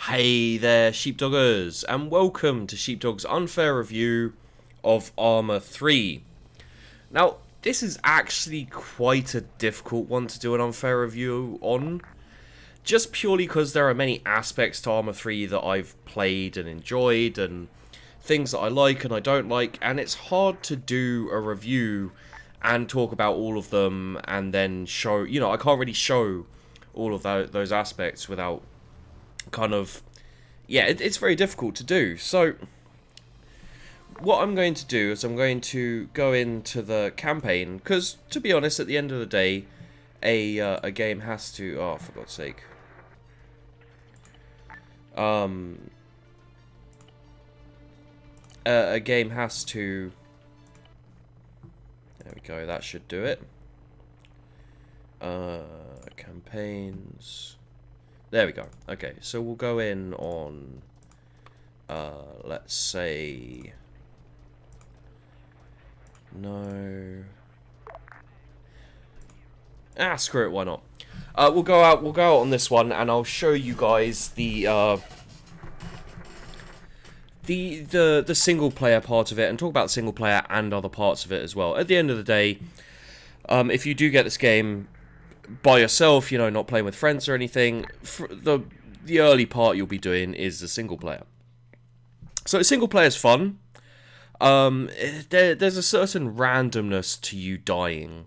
Hey there, Sheepdoggers, and welcome to Sheepdog's unfair review of Arma 3. Now, this is actually quite a difficult one to do an unfair review on, just purely because there are many aspects to Arma 3 that I've played and enjoyed, and things that I like and I don't like, and it's hard to do a review and talk about all of them and then show, I can't really show all of those aspects without kind of, it's very difficult to do. So what I'm going to do is I'm going to go into the campaign, because to be honest, at the end of the day, a game has to, oh, for God's sake, a game has to, there we go, that should do it. Campaigns, there we go. Okay, so we'll go in on, let's say, no. Screw it, why not? We'll go out on this one, and I'll show you guys the single player part of it, and talk about the single player and other parts of it as well. At the end of the day, if you do get this game by yourself, not playing with friends or anything, the early part you'll be doing is the single player. So single player is fun. There's a certain randomness to you dying,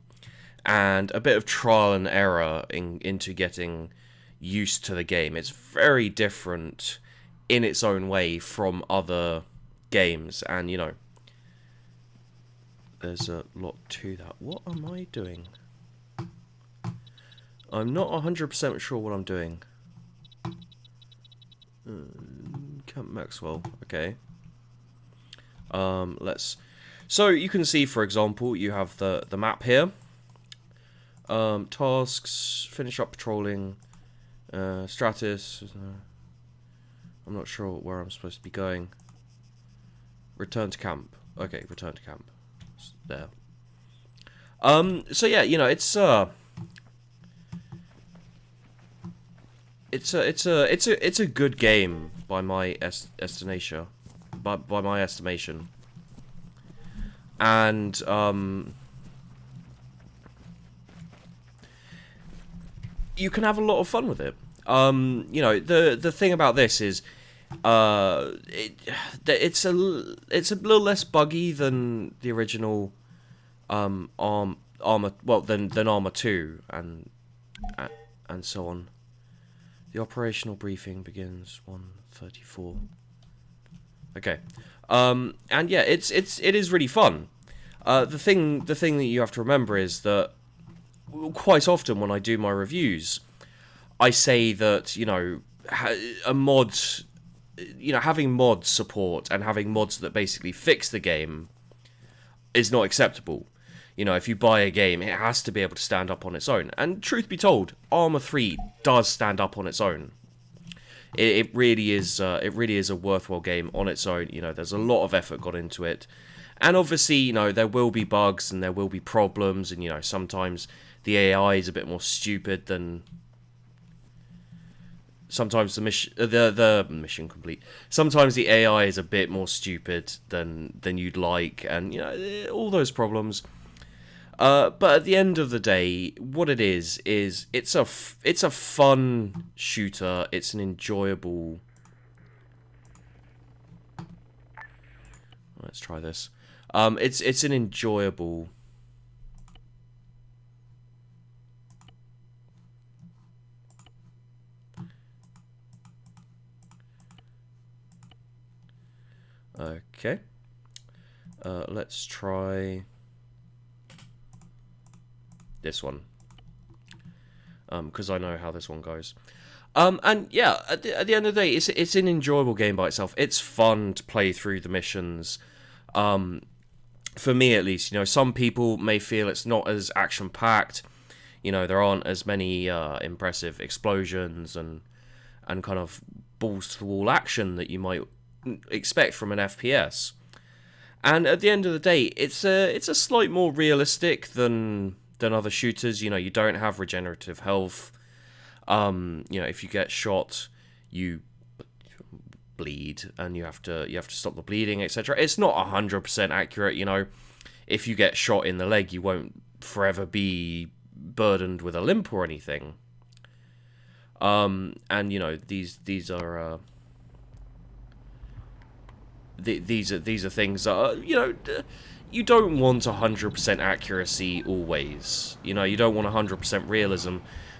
and a bit of trial and error into getting used to the game. It's very different in its own way from other games, and there's a lot to that. What am I doing? I'm not 100% sure what I'm doing. Camp Maxwell, okay. So you can see, for example, you have the map here. Tasks, finish up patrolling, Stratus. I'm not sure where I'm supposed to be going. Return to camp. Okay, return to camp. It's there. So yeah, it's a good game by my estimation. By my estimation. And you can have a lot of fun with it. The thing about this is it's a little less buggy than the original Arma, well, than Arma 2 and so on. The operational briefing begins 1:34. Okay. And yeah, it is really fun. The thing that you have to remember is that quite often when I do my reviews, I say that, a mod, having mod support and having mods that basically fix the game is not acceptable. If you buy a game, it has to be able to stand up on its own. And truth be told, Arma 3 does stand up on its own. It really is a worthwhile game on its own. There's a lot of effort got into it. And obviously, there will be bugs and there will be problems, and sometimes the AI is a bit more stupid than sometimes the mission complete. Sometimes the AI is a bit more stupid than you'd like, and all those problems. But at the end of the day, what it is it's a fun shooter. It's an enjoyable. Let's try this. It's an enjoyable. Okay. Let's try this one, because I know how this one goes. And yeah, at the end of the day, it's an enjoyable game by itself. It's fun to play through the missions. For me, at least, some people may feel it's not as action packed. There aren't as many impressive explosions and kind of balls to the wall action that you might expect from an FPS. And at the end of the day, it's a slight more realistic than other shooters. You don't have regenerative health. If you get shot, you bleed, and you have to stop the bleeding, etc. It's not 100% accurate, you know. If you get shot in the leg, you won't forever be burdened with a limp or anything. And you know, these are these are things that are, you know, you don't want 100% accuracy always. You know, you don't want 100% realism,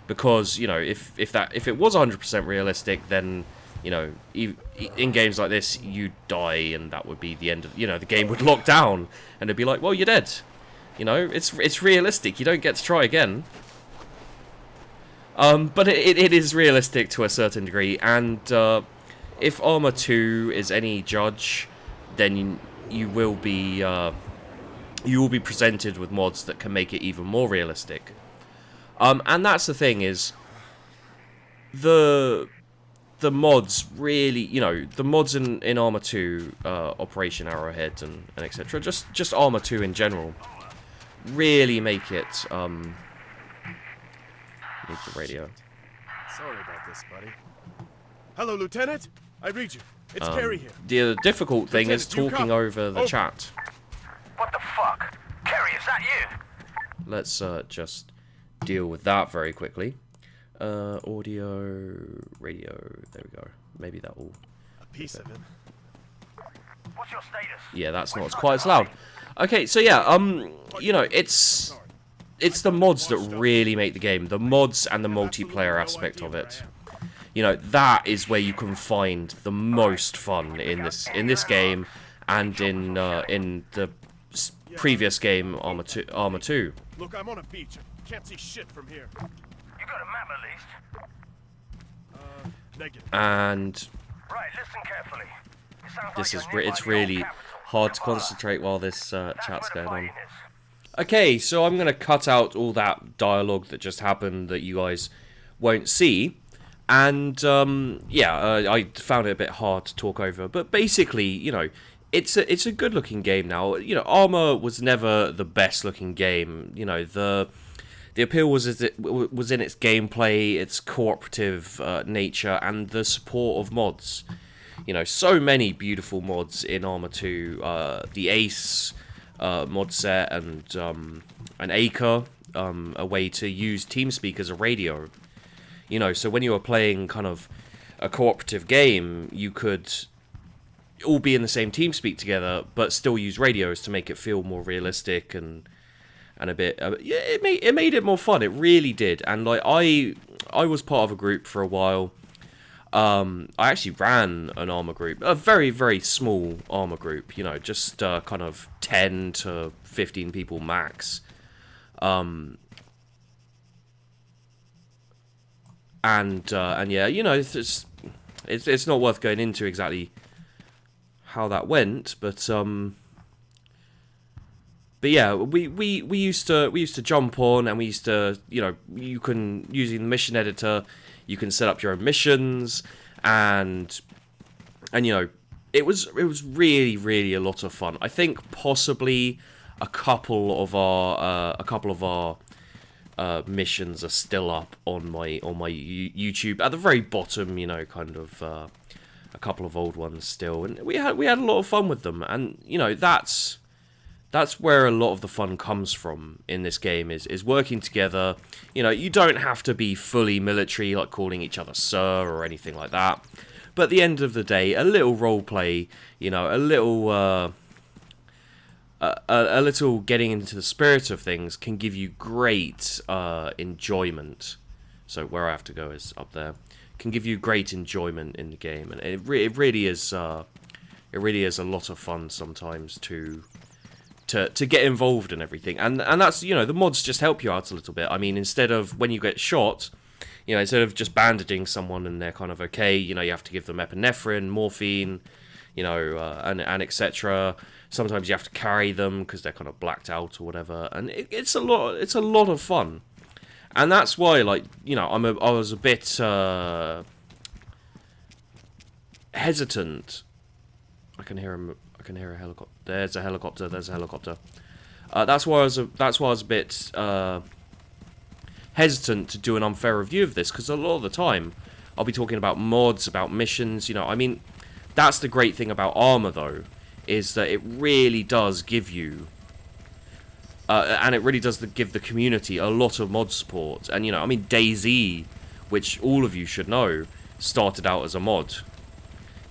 because, you know, if it was 100% realistic, then, you know, in games like this, you die, and that would be the end of, you know, the game would lock down, and it'd be like, well, you're dead. You know, it's realistic. You don't get to try again. But it is realistic to a certain degree, and if Arma 2 is any judge, then you will be presented with mods that can make it even more realistic. And that's the thing, is the mods really, you know, the mods in Arma 2, Operation Arrowhead and etc. Just Arma 2 in general, really make it. Need the radio. Sorry about this, buddy. Hello, Lieutenant. I read you. It's Carrie here. The difficult thing Lieutenant, is talking over the chat. What the fuck? Carrie, is that you? Let's just deal with that very quickly. Audio, radio. There we go. Maybe that will. A piece of him. What's your status? Yeah, that's not quite as loud. Okay, so yeah, you know, it's the mods that really make the game. The mods and the multiplayer aspect of it. You know, that is where you can find the most fun in this game, and in the previous game, Arma 2. Look, I'm on a beach. Can't see shit from here. You got a map at least? Negative. And Right, listen carefully. It sounds this like is you're nearby it's the really old capital. hard to Kampala. concentrate while this That's chat's where the going on. fighting is. Okay, so I'm going to cut out all that dialogue that just happened that you guys won't see. And, I found it a bit hard to talk over. But basically, you know, it's a good-looking game now. You know, Arma was never the best-looking game. You know, the appeal was in its gameplay, its cooperative nature, and the support of mods. You know, so many beautiful mods in Arma 2. The Ace mod set, and an Acre, a way to use TeamSpeak as a radio. You know, so when you were playing kind of a cooperative game, you could all be in the same TeamSpeak together, but still use radios to make it feel more realistic and a bit. Yeah, it made it more fun. It really did. And like I was part of a group for a while. I actually ran an Arma group, a very, very small Arma group, you know, just kind of 10 to 15 people max. And yeah, you know, it's not worth going into exactly how that went, but yeah, we used to jump on, and we used to, you know, you can, using the mission editor, you can set up your own missions, and you know, it was really, really a lot of fun. I think possibly a couple of our missions are still up on my YouTube at the very bottom. You know, kind of a couple of old ones still, and we had a lot of fun with them. And you know, that's where a lot of the fun comes from in this game, is working together. You know, you don't have to be fully military, like calling each other sir or anything like that. But at the end of the day, a little roleplay, you know, a little getting into the spirit of things can give you great enjoyment. So where I have to go is up there. Can give you great enjoyment in the game, and it really is a lot of fun sometimes to get involved in everything. And that's, you know, the mods just help you out a little bit. I mean, instead of when you get shot, you know, instead of just bandaging someone and they're kind of okay, you know, you have to give them epinephrine, morphine, you know, and etc. Sometimes you have to carry them because they're kind of blacked out or whatever, and it's a lot of fun. And that's why, like, you know, I was a bit hesitant. I can hear a helicopter. There's a helicopter. That's why I was a bit hesitant to do an unfair review of this, because a lot of the time I'll be talking about mods, about missions. You know, I mean, that's the great thing about Arma, though, is that it really does give you, and it really does give the community a lot of mod support. And, you know, I mean, DayZ, which all of you should know, started out as a mod,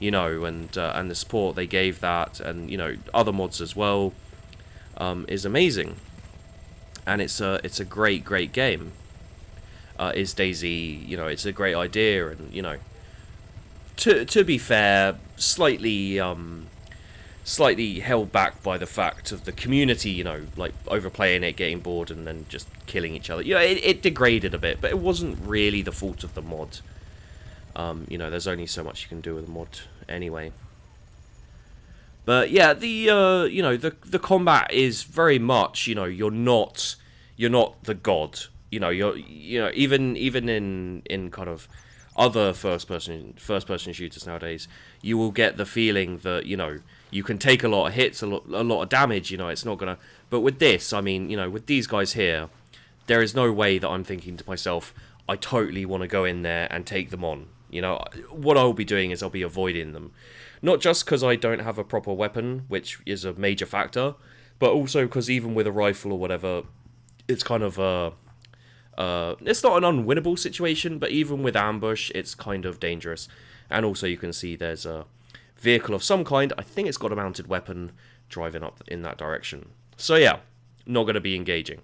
you know, and the support they gave that, and, you know, other mods as well, is amazing. And it's a great game. Is DayZ, you know, it's a great idea, and, you know, to be fair, slightly held back by the fact of the community, you know, like overplaying it, getting bored, and then just killing each other. You know, it degraded a bit, but it wasn't really the fault of the mod. You know, there's only so much you can do with a mod anyway. But yeah, you know, the combat is very much, you know, you're not the god. You know, even in kind of other first person shooters nowadays, you will get the feeling that, you know, you can take a lot of hits, a lot of damage. You know, it's not gonna. But with this, I mean, you know, with these guys here, there is no way that I'm thinking to myself, I totally want to go in there and take them on. You know, what I'll be doing is I'll be avoiding them, not just because I don't have a proper weapon, which is a major factor, but also because even with a rifle or whatever, it's kind of it's not an unwinnable situation, but even with ambush, it's kind of dangerous. And also you can see there's a vehicle of some kind. I think it's got a mounted weapon driving up in that direction. So yeah, not going to be engaging.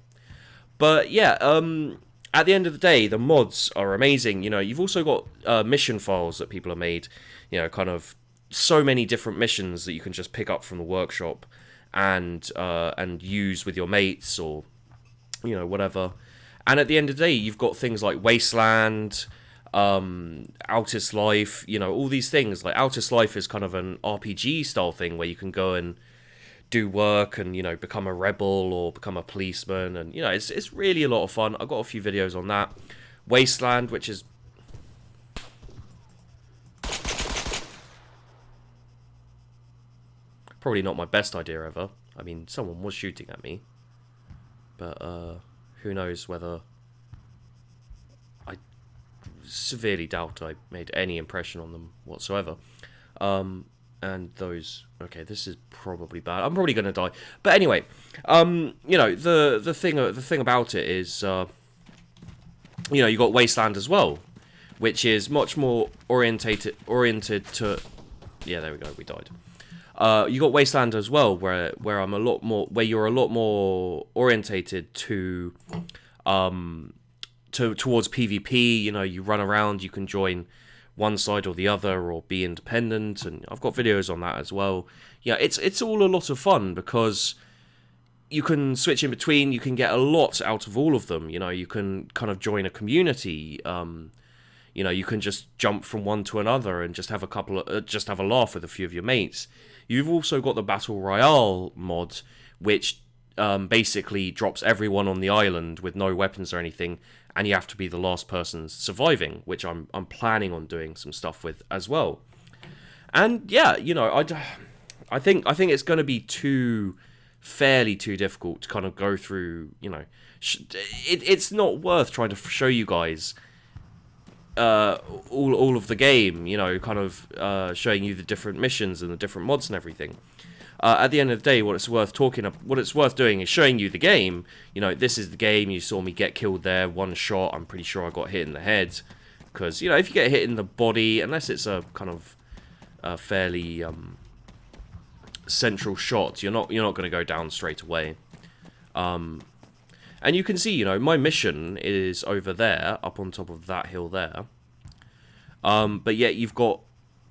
But yeah, at the end of the day, the mods are amazing. You know, you've also got mission files that people have made. You know, kind of so many different missions that you can just pick up from the workshop and use with your mates, or, you know, whatever. And at the end of the day, you've got things like Wasteland, Outis Life, you know, all these things. Like Outis Life is kind of an RPG style thing where you can go and do work and, you know, become a rebel or become a policeman, and, you know, it's really a lot of fun. I've got a few videos on that. Wasteland, which is probably not my best idea ever. I mean, someone was shooting at me, but who knows whether... I severely doubt I made any impression on them whatsoever. And those... Okay, this is probably bad. I'm probably going to die. But anyway, you know, the thing about it is, you know, you got Wasteland as well, which is much more oriented to... Yeah, there we go, we died. You got Wasteland as well, where I'm a lot more, where you're a lot more orientated to towards PvP. You know, you run around, you can join one side or the other, or be independent, and I've got videos on that as well. Yeah, it's all a lot of fun because you can switch in between. You can get a lot out of all of them. You know, you can kind of join a community. You know, you can just jump from one to another and just have a laugh with a few of your mates. You've also got the Battle Royale mod, which basically drops everyone on the island with no weapons or anything, and you have to be the last person surviving, which I'm planning on doing some stuff with as well. And yeah, you know, I think it's going to be fairly too difficult to kind of go through. You know, it's not worth trying to show you guys all of the game, you know, kind of showing you the different missions and the different mods and everything. At the end of the day, what it's worth doing is showing you the game. You know, this is the game. You saw me get killed there, one shot. I'm pretty sure I got hit in the head, because, you know, if you get hit in the body, unless it's a kind of fairly central shot, you're not going to go down straight away. And you can see, you know, my mission is over there, up on top of that hill there. But yet you've got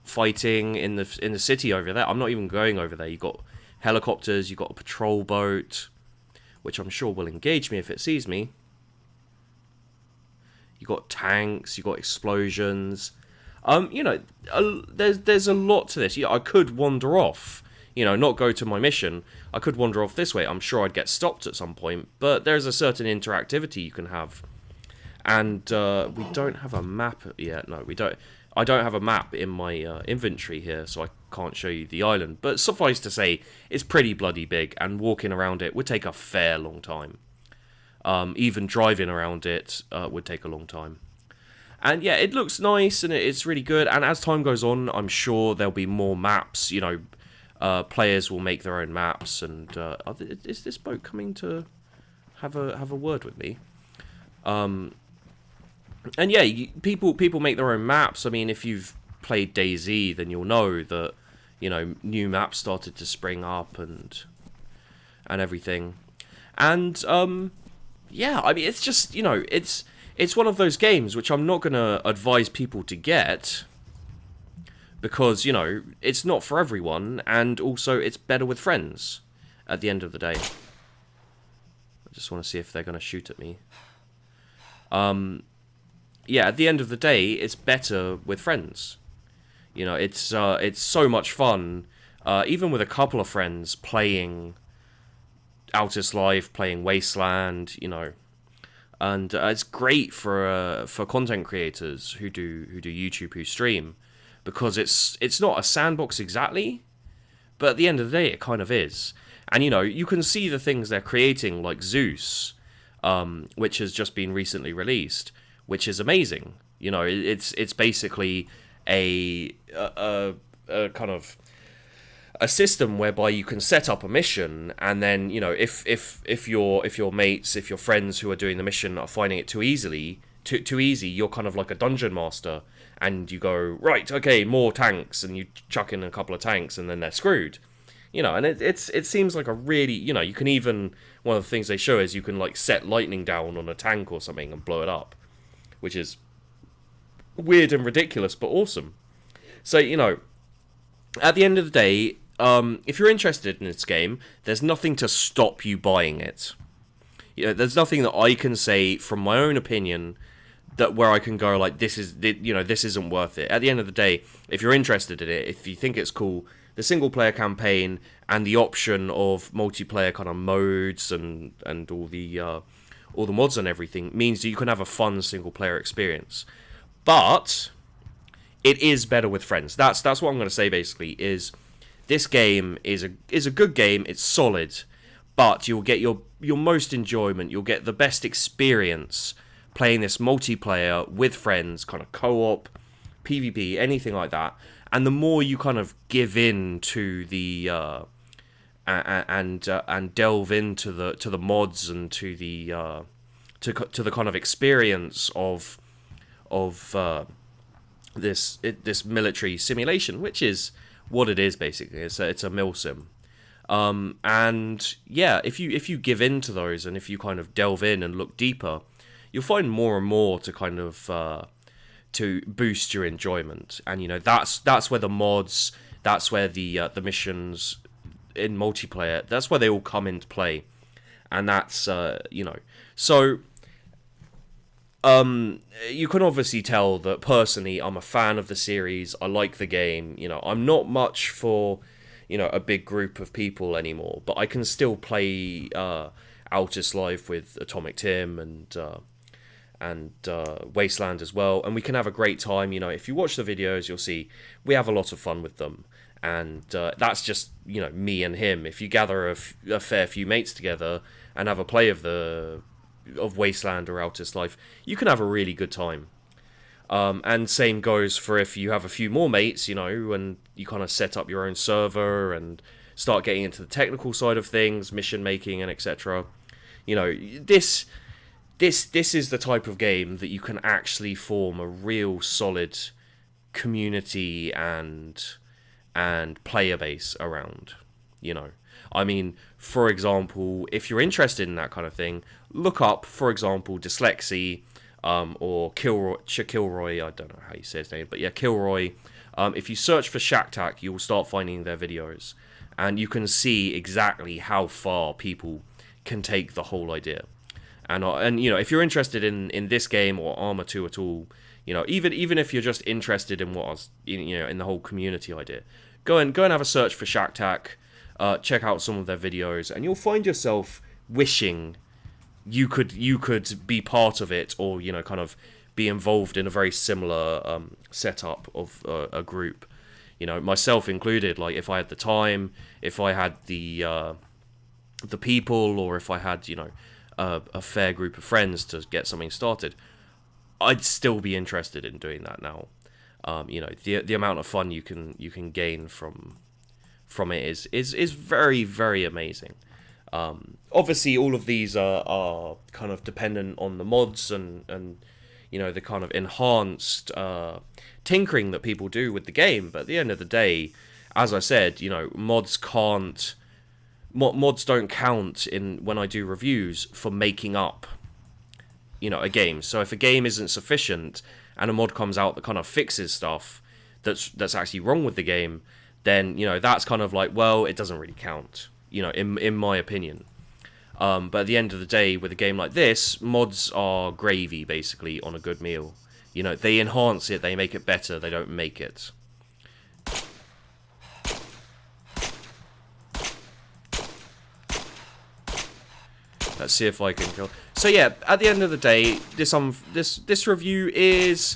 fighting in the city over there. I'm not even going over there. You've got helicopters, you've got a patrol boat, which I'm sure will engage me if it sees me. You've got tanks, you've got explosions. You know, there's a lot to this. Yeah, I could wander off, you know, not go to my mission. I could wander off this way. I'm sure I'd get stopped at some point, but there's a certain interactivity you can have. And we don't have a map yet. No, we don't. I don't have a map in my inventory here, so I can't show you the island. But suffice to say, it's pretty bloody big, and walking around it would take a fair long time. Even driving around it would take a long time. And yeah, it looks nice and it's really good. And as time goes on, I'm sure there'll be more maps. You know, players will make their own maps. And is this boat coming to have a word with me? And yeah, people make their own maps. I mean, if you've played DayZ, then you'll know that, you know, new maps started to spring up and everything. And yeah, I mean, it's just, you know, it's one of those games which I'm not going to advise people to get because, you know, it's not for everyone, and also it's better with friends at the end of the day. I just want to see if they're going to shoot at me. Yeah, at the end of the day, it's better with friends. You know, it's so much fun, even with a couple of friends playing Outer Life, playing Wasteland, you know. And it's great for content creators who do YouTube, who stream, because it's not a sandbox exactly, but at the end of the day, it kind of is. And you know, you can see the things they're creating, like Zeus, which has just been recently released, which is amazing. You know, it's basically a kind of a system whereby you can set up a mission, and then, you know, if your mates, if your friends who are doing the mission are finding it too easy, you're kind of like a dungeon master, and you go, right, okay, more tanks, and you chuck in a couple of tanks, and then they're screwed. You know, and it seems like a really, you know, you can even, one of the things they show is you can like set lightning down on a tank or something and blow it up, which is weird and ridiculous, but awesome. So, you know, at the end of the day, if you're interested in this game, there's nothing to stop you buying it. You know, there's nothing that I can say from my own opinion that where I can go like, this isn't worth it. At the end of the day, if you're interested in it, if you think it's cool, the single player campaign and the option of multiplayer kind of modes and all the mods and everything means that you can have a fun single player experience. But it is better with friends. That's what I'm going to say basically, is this game is a good game, it's solid, but you'll get your most enjoyment, you'll get the best experience playing this multiplayer with friends, kind of co-op, PvP, anything like that. And the more you kind of give in to the and delve into the mods and to the kind of experience of this military simulation, which is what it is basically. It's a milsim. And yeah, if you give in to those, and if you kind of delve in and look deeper, you'll find more and more to kind of to boost your enjoyment. And you know, that's where the mods, that's where the missions in multiplayer, that's where they all come into play. And that's you know, so you can obviously tell that personally I'm a fan of the series. I like the game. You know, I'm not much for, you know, a big group of people anymore, but I can still play Outer Life with Atomic Tim and Wasteland as well, and we can have a great time. You know, if you watch the videos, you'll see we have a lot of fun with them, and that's just, you know, me and him. If you gather a fair few mates together and have a play of Wasteland or Outer Life, you can have a really good time. And same goes for if you have a few more mates, you know, and you kind of set up your own server and start getting into the technical side of things, mission making and etc. You know, this is the type of game that you can actually form a real solid community and player base around, you know. I mean, for example, if you're interested in that kind of thing, look up, for example, Dyslexy, or Kilroy, I don't know how you say his name, but yeah, Kilroy. If you search for Shacktack, you will start finding their videos, and you can see exactly how far people can take the whole idea. And you know, if you're interested in this game or Arma 2 at all, you know, even if you're just interested in in the whole community idea, go and have a search for Shacktack, check out some of their videos, and you'll find yourself wishing you could be part of it, or, you know, kind of be involved in a very similar setup of a group. You know, myself included. Like, if I had the time, if I had the people, or if I had, you know, a fair group of friends to get something started, I'd still be interested in doing that now. You know, the amount of fun you can gain from it is very, very amazing. Obviously, all of these are kind of dependent on the mods and you know, the kind of enhanced tinkering that people do with the game. But at the end of the day, as I said, you know, mods don't count in when I do reviews for making up, you know, a game. So if a game isn't sufficient and a mod comes out that kind of fixes stuff that's actually wrong with the game, then, you know, that's kind of like, well, it doesn't really count, you know, in my opinion. But at the end of the day, with a game like this, mods are gravy, basically, on a good meal. You know, they enhance it, they make it better, they don't make it. Let's see if I can kill. So yeah, at the end of the day, this review is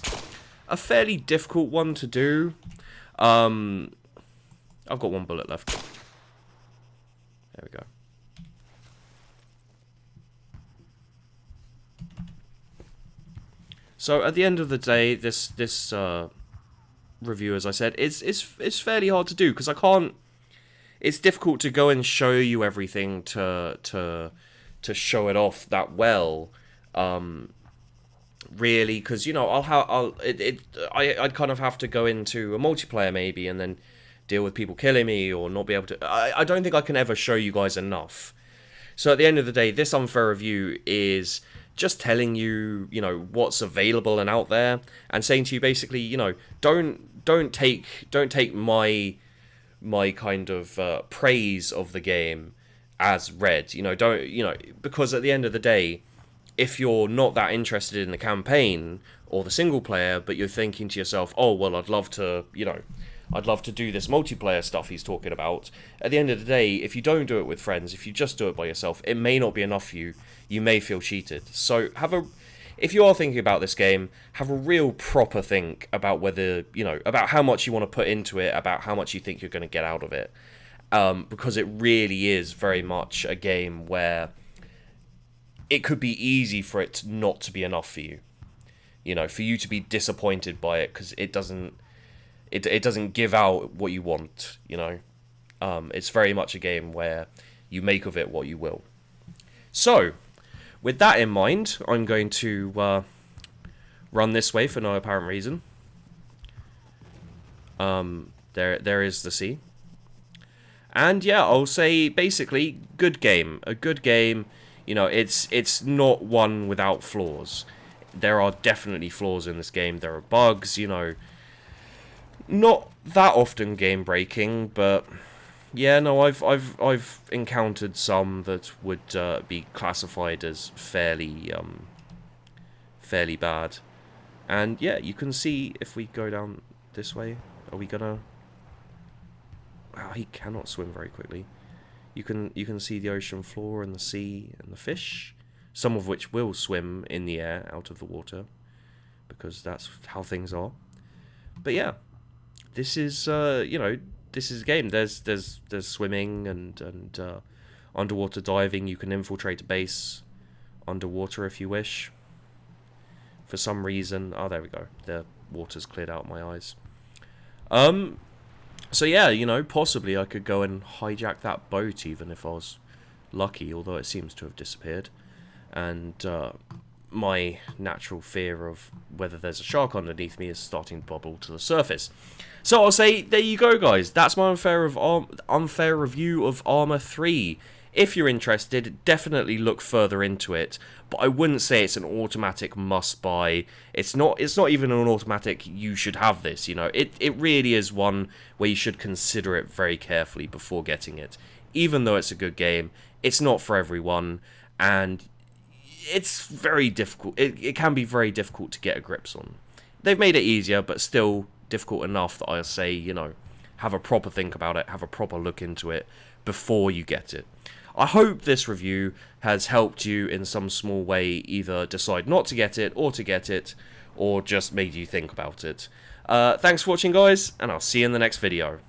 a fairly difficult one to do. I've got one bullet left. There we go. So at the end of the day, this review, as I said, is fairly hard to do because I can't. It's difficult to go and show you everything to show it off that well, really, because, you know, I'd kind of have to go into a multiplayer maybe and then deal with people killing me or not be able to. I don't think I can ever show you guys enough. So at the end of the day, this unfair review is just telling you, you know, what's available and out there, and saying to you basically, you know, don't take my kind of praise of the game as read. You know, because at the end of the day, if you're not that interested in the campaign or the single player, but you're thinking to yourself, oh well, I'd love to do this multiplayer stuff he's talking about. At the end of the day, if you don't do it with friends, if you just do it by yourself, it may not be enough for you. You may feel cheated. So if you are thinking about this game, have a real proper think about whether, you know, about how much you want to put into it, about how much you think you're going to get out of it. Because it really is very much a game where it could be easy for it not to be enough for you. You know, for you to be disappointed by it because it doesn't give out what you want, you know. It's very much a game where you make of it what you will. So, with that in mind, I'm going to run this way for no apparent reason. There is the sea. And yeah, I'll say basically good game. A good game. You know, it's not one without flaws. There are definitely flaws in this game. There are bugs, you know. Not that often game breaking, but yeah, no, I've encountered some that would be classified as fairly bad. And yeah, you can see if we go down this way, are we gonna? Wow, he cannot swim very quickly. You can see the ocean floor and the sea and the fish, some of which will swim in the air out of the water, because that's how things are. But yeah, this is you know, this is a game. There's swimming and underwater diving. You can infiltrate a base underwater if you wish. For some reason, oh, there we go. The water's cleared out my eyes. So yeah, you know, possibly I could go and hijack that boat even if I was lucky, although it seems to have disappeared. And my natural fear of whether there's a shark underneath me is starting to bubble to the surface. So I'll say, there you go, guys. That's my unfair review of Arma 3. If you're interested, definitely look further into it. But I wouldn't say it's an automatic must-buy. It's not even an automatic you should have this, you know. It really is one where you should consider it very carefully before getting it. Even though it's a good game, it's not for everyone, and it's very difficult. It can be very difficult to get a grips on. They've made it easier, but still difficult enough that I'll say, you know, have a proper think about it, have a proper look into it before you get it. I hope this review has helped you in some small way either decide not to get it, or just made you think about it. Thanks for watching, guys, and I'll see you in the next video.